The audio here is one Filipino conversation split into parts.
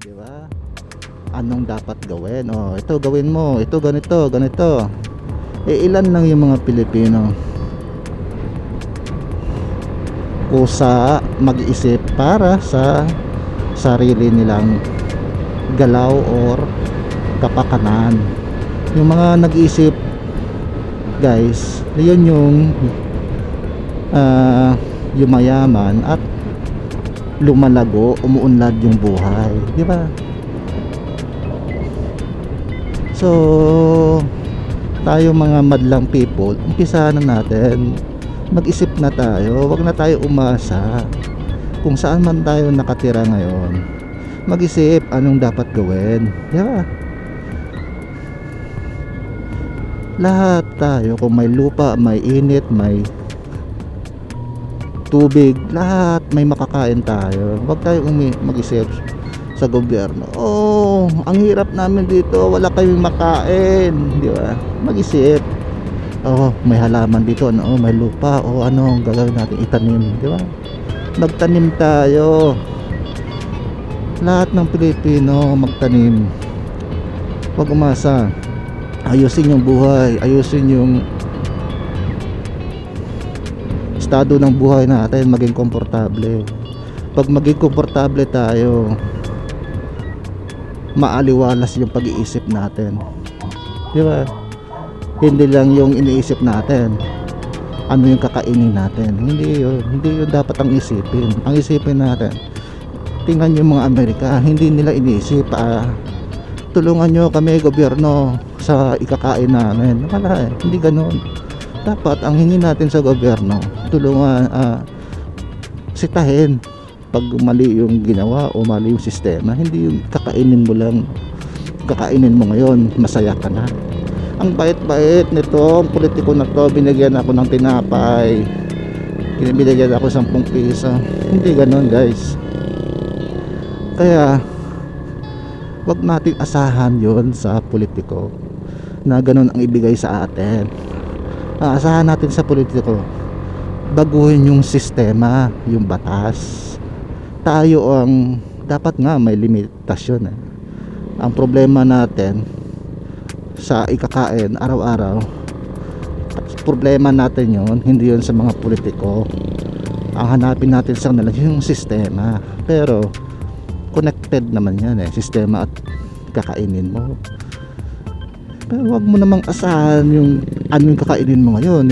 di ba? Anong dapat gawin? Oh, ito gawin mo, ito ganito, ganito. Ilan lang yung mga Pilipino kusa mag-isip para sa sarili nilang galaw or kapakanan. Yung mga nag-iisip, guys, yun yung yumayaman at lumalago, umuunlad yung buhay, di ba? So tayo mga madlang people, umpisahan na natin, mag-isip na tayo, wag na tayo umasa kung saan man tayo nakatira ngayon. Mag-isip anong dapat gawin, di ba? Lahat tayo, kung may lupa, may init, may tubig, lahat may makakain tayo. Wag tayo mag-isip sa gobyerno, oh, ang hirap namin dito, wala kayong makain, di ba? Mag-isip, oh, may halaman dito, ano, oh, may lupa, oh, ano gagawin natin, itanim, di ba? Magtanim tayo, lahat ng Pilipino magtanim. Wag umasa, ayusin yung buhay, ayusin yung estado ng buhay natin, maging komportable. Pag maging komportable tayo, maaliwalas yung pag-iisip natin, di ba? Hindi lang yung iniisip natin ano yung kakainin natin, hindi yun dapat ang isipin. Ang isipin natin, tingnan yung mga Amerika, hindi nila iniisip tulungan nyo kami gobyerno sa ikakain namin. Wala hindi ganoon. Dapat ang hingi natin sa gobyerno, tulungan, sitahin pag mali yung ginawa o mali yung sistema. Hindi yung kakainin mo lang, kakainin mo ngayon, masaya ka na. Ang bait-bait nito, ang politiko na to, binigyan ako ng tinapay, binigyan ako 10 piso. Hindi ganoon, guys. Kaya wag nating asahan yon sa politiko na ganoon ang ibigay sa atin. Asahan natin sa politiko, baguhin yung sistema, yung batas. Tayo ang dapat nga may limitasyon Ang problema natin sa ikakain araw-araw, problema natin yon, hindi yon sa mga politiko. Ang hanapin natin sa kanila yung sistema. Pero connected naman yan sistema at kakainin mo. Pero wag mo namang asahan yung ano yung kakainin mo ngayon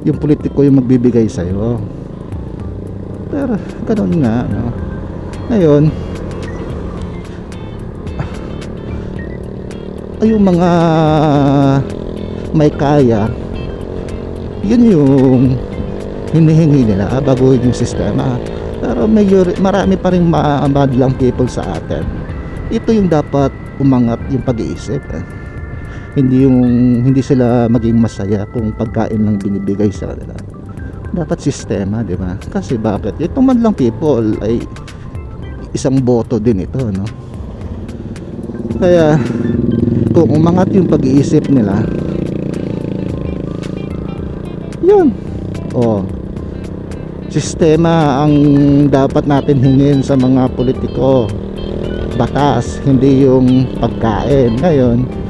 yung politiko yung magbibigay sa'yo. Pero ganoon nga, no? Ngayon, yung mga may kaya, yun yung hinihingi nila, baguhin yung sistema. Pero marami pa rin madlang people sa atin. Ito yung dapat umangat yung pag-iisip hindi sila maging masaya kung pagkain lang binibigay sa kanila. Dapat sistema, di ba? Kasi bakit? Itong madlang people ay isang boto din ito, no? Kaya kung umangat yung pag-iisip nila, yun, sistema ang dapat natin hingin sa mga politiko, batas, hindi yung pagkain. Ngayon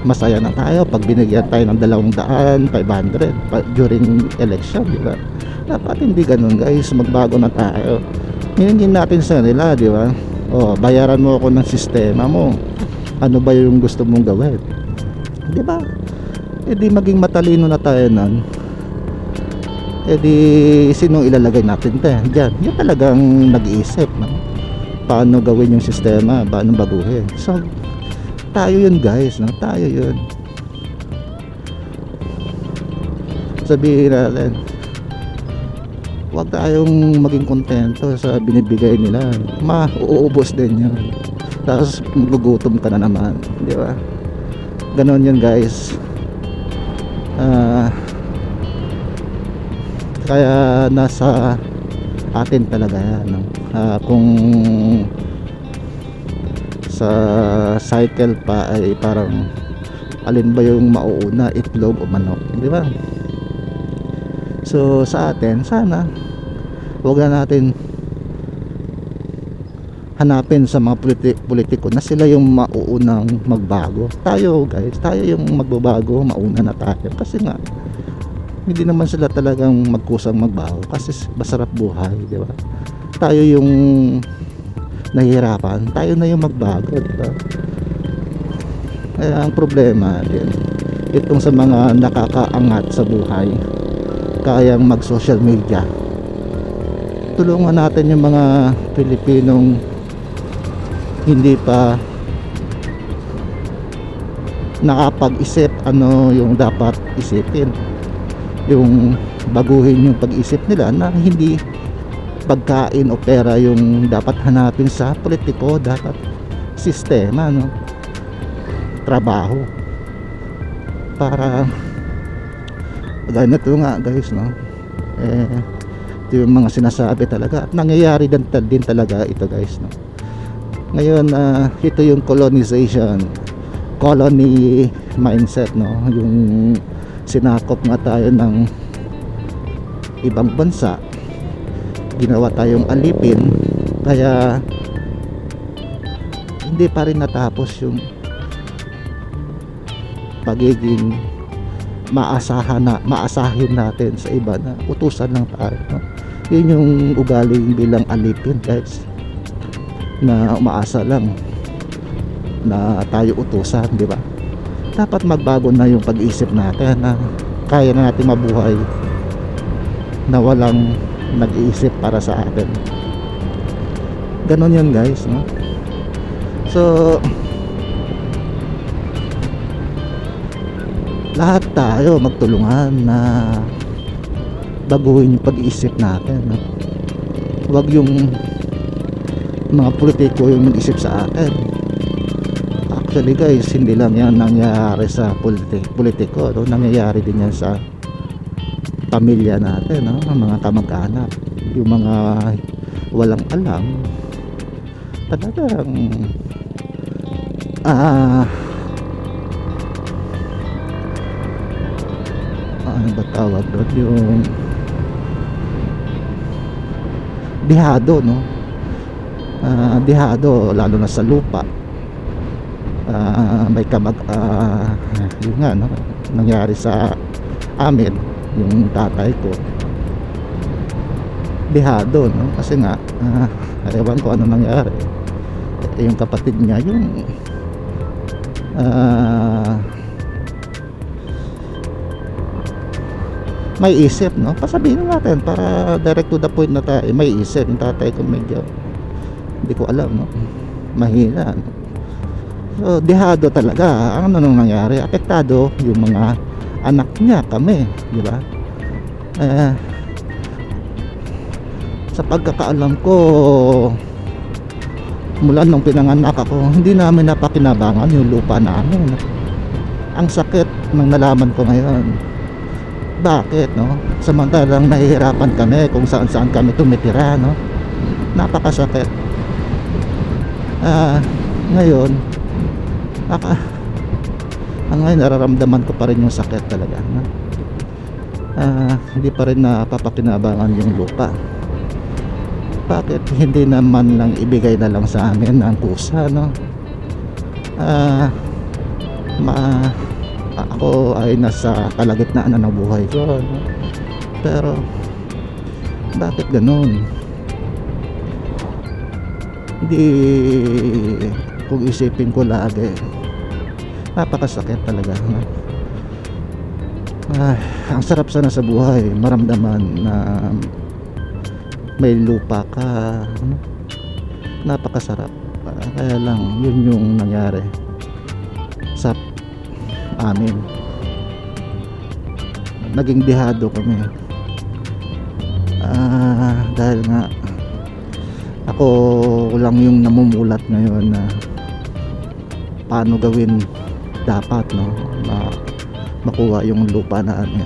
masaya na tayo pag binigyan tayo ng 200, 500 during election, di ba? Dapat hindi ganun, guys. Magbago na tayo. Hiningin natin sa nila, di ba? Bayaran mo ako ng sistema mo, ano ba yung gusto mong gawin, di ba? Di maging matalino na tayo nun. Di sino ilalagay natin dyan? Yan talagang nag-iisip, no? Paano gawin yung sistema, paano baguhin. So tayo yun, guys, no? Tayo yun. Sabihin natin, wag tayong maging kontento sa binibigay nila. Uuubos din yun, tapos magugutom ka na naman, di ba? Ganon yun, guys. Kaya nasa atin talaga yan, no? Kung sa cycle pa ay parang alin ba yung mauuna, itlog o manok, di ba? So sa atin, sana huwag na natin hanapin sa mga politiko na sila yung mauunang magbago. Tayo guys, tayo yung magbabago, mauna na tayo. Kasi nga, hindi naman sila talagang magkusang magbago kasi masarap buhay, di ba? Tayo yung nahihirapan, tayo na yung magbago, di ba? Kaya ang problema din, itong sa mga nakakaangat sa buhay, kayang mag social media, tulungan natin yung mga Pilipinong hindi pa nakapag-isip ano yung dapat isipin, yung baguhin yung pag-isip nila na hindi pagkain o pera yung dapat hanapin sa politiko, dapat sistema, no? Trabaho para ganito nga guys, no? Ito yung mga sinasabi talaga at nangyayari din talaga ito guys, no? Ngayon ito yung colony mindset, no? Yung sinakop nga tayo ng ibang bansa, ginawa tayong alipin, kaya hindi pa rin natapos yung pagiging maasahin natin sa iba na utusan lang tayo, no? Yun yung ugaling bilang alipin guys, na umaasa lang na tayo utusan, di ba? Dapat magbago na yung pag-isip natin na kaya na natin mabuhay na walang nag-iisip para sa atin. Ganon yan guys, no? So lahat tayo magtulungan na baguhin yung pag-iisip natin, no? Huwag yung mga politiko yung mag-isip sa atin. Actually guys, hindi lang yan nangyayari sa politiko, no? Nangyayari din yan sa pamilya natin, no? Mga kamag-anak, yung mga walang alam, talagang ano ba tawag doon, yung dihado, no? Dihado lalo na sa lupa. May yun nga, no? Nangyari sa amin, yung tatay ko dihado, no? Kasi nga ewan ko ano nangyari, yung kapatid niya yung may isip, no? Pasabihin natin para direct to the point na tayo, may isip. Yung tatay ko medyo hindi ko alam, no? Mahina, no? So dihado talaga. Ano nung nangyari, apektado yung mga anak niya, kami, di ba? Sa pagkakaalam ko, mula nung pinanganak ako, hindi namin napakinabangan yung lupa namin. Ang sakit ng nalaman ko ngayon. Bakit, no? Samantalang nahihirapan kami kung saan kami tumitira, no? Napakasakit. Ngayon ngayon nararamdaman ko pa rin yung sakit talaga, no? Hindi pa rin napapakinabangan yung lupa. Bakit hindi naman lang ibigay na lang sa amin ang kusa, no? Ako ay nasa kalagitnaan na ng buhay ko, no? Pero bakit ganun? Hindi, kung isipin ko lagi, napakasakit talaga, no? Ang sarap sana sa buhay, maramdaman na may lupa ka, no? Napakasarap. Kaya lang yun yung nangyari sa amin. Naging dihado kami dahil nga ako lang yung namumulat ngayon na paano gawin dapat, no? Makuha yung lupa namin.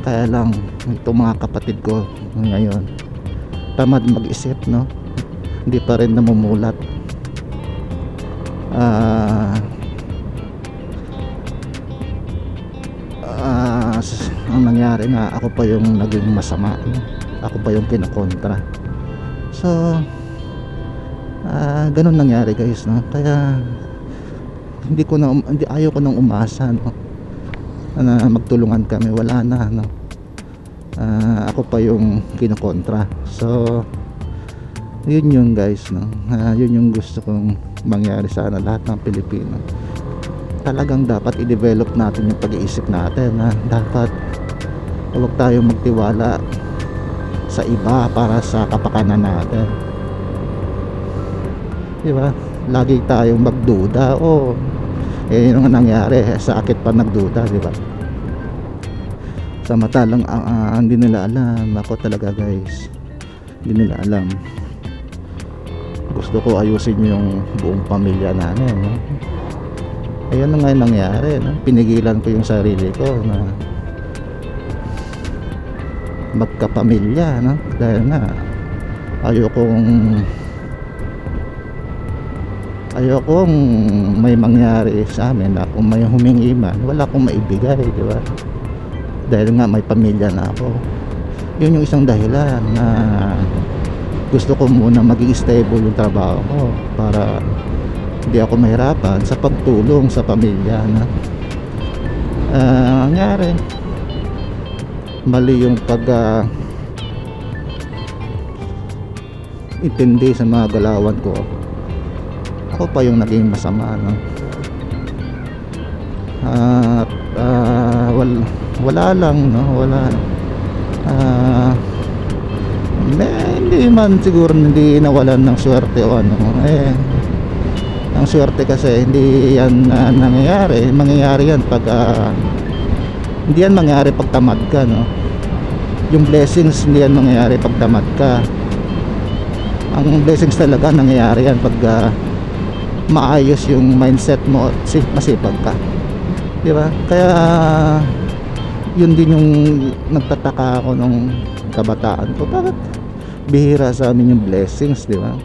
Kaya lang itong mga kapatid ko ngayon tamad mag-isip, no? Hindi pa rin namumulat. ang nangyari nga, ako pa yung naging masama, no? Ako pa yung kinakontra. So ganun nangyari guys, no? Kaya hindi ayaw ko nang umasa, no? Na magtulungan kami, wala na, no? Ako pa yung kinokontra. So yun guys, no? Yun yung gusto kong mangyari sana lahat ng Pilipino. Talagang dapat i-develop natin yung pag-iisip natin, na dapat huwag tayong magtiwala sa iba para sa kapakanan natin, di ba? Lagi tayong magduda, yun ang nangyari, sakit pa nagduda, di ba? Samantalang hindi nila alam, ako talaga guys, hindi nila alam, gusto ko ayusin yung buong pamilya namin, no? Ayun na nga yung nangyari, no? Pinigilan ko yung sarili ko na magkapamilya, no? Dahil nga ayokong may mangyari sa amin na kung may humingi man, wala akong maibigay, di ba? Dahil nga may pamilya na ako. Yun yung isang dahilan na gusto ko muna maging stable yung trabaho ko para hindi ako mahirapan sa pagtulong sa pamilya, na nangyari mali yung intindi sa mga galawan ko. Ako pa yung naging masama, no? Wala lang, no? Hindi man siguro hindi nawalan ng swerte o ano. Ang swerte kasi hindi yan nangyayari. Mangyayari yan pag hindi yan mangyayari pag tamad ka, no? Yung blessings hindi yan mangyayari pag tamad ka. Ang blessings talaga nangyayari yan pag maayos yung mindset mo at masipag ka, di ba? Kaya yun din yung nagtataka ako nung kabataan ko, bakit bihira sa amin yung blessings, di ba?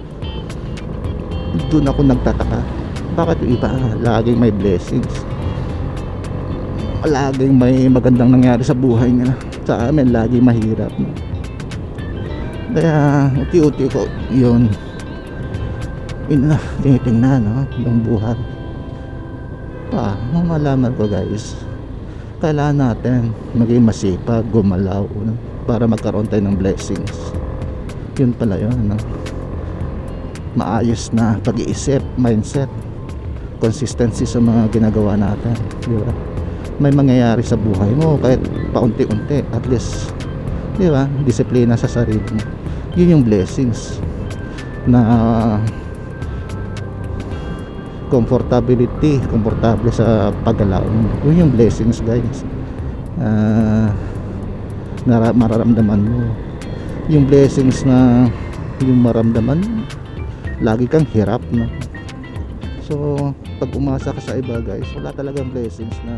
Doon ako nagtataka, bakit yung iba laging may blessings, laging may magandang nangyari sa buhay nila, sa amin laging mahirap, no? Kaya uti-uti ko yun na tinitingnan, no? Yung buhay malaman ko guys, kailangan natin maging masipag, gumalaw, no? Para magkaroon tayo ng blessings. Yun pala yun, no? Maayos na pag-iisip, mindset, consistency sa mga ginagawa natin, di ba? May mangyayari sa buhay mo kahit paunti-unti, at least, di ba? Disiplina sa sarili mo, yun yung blessings. Na komportable sa paggalaw mo, yun yung blessings guys. Mararamdaman mo yung blessings, na yung maramdaman lagi kang hirap, no? So pag umasa ka sa iba guys, wala talagang blessings na